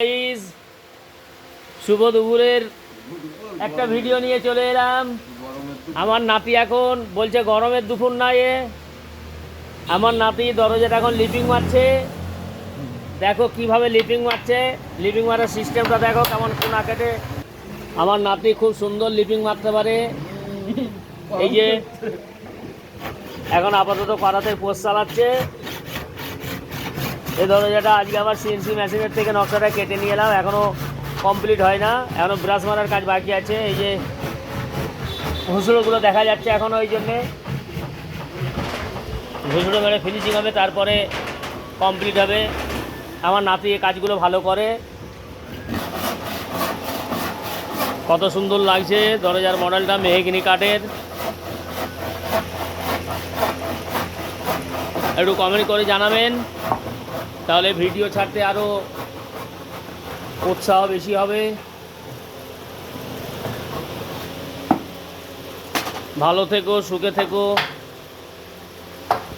Guys, শুভ দুপুরের একটা video নিয়ে চলে এলাম। আমার নাতি এখন বলছে গরমের দুপুর না আমার নাতি দরজাটা এখন লিপিং মারছে। দেখো কিভাবে লিপিং মারছে, লিপিং মারার সিস্টেমটা দেখো কেমন কোনা কেটে। আমার নাতি খুব সুন্দর লিপিং মারতে পারে। এই যে এখন আপাতত পাড়াতে পোস্ট চালাচ্ছে। এই দরজাটা আজকে আবার সিএনসি মেশিনের থেকে নকশাটা কেটে নিয়ে এলাম, এখনও কমপ্লিট হয় না, এখনও ব্রাশ মারার কাজ বাকি আছে। এই যে ঘুষড়োগুলো দেখা যাচ্ছে এখনও, ওই জন্যে ঘুষড়ো মেরে ফিনিশিং হবে, তারপরে কমপ্লিট হবে। আমার নাতি এই কাজগুলো ভালো করে। কত সুন্দর লাগছে দরজার মডেলটা, মেহগিনি কাঠের। একটু কমেন্ট করে জানাবেন, তাহলে ভিডিও ছাড়তে আরও উৎসাহ বেশি হবে। ভালো থেকো, সুখে থেকো।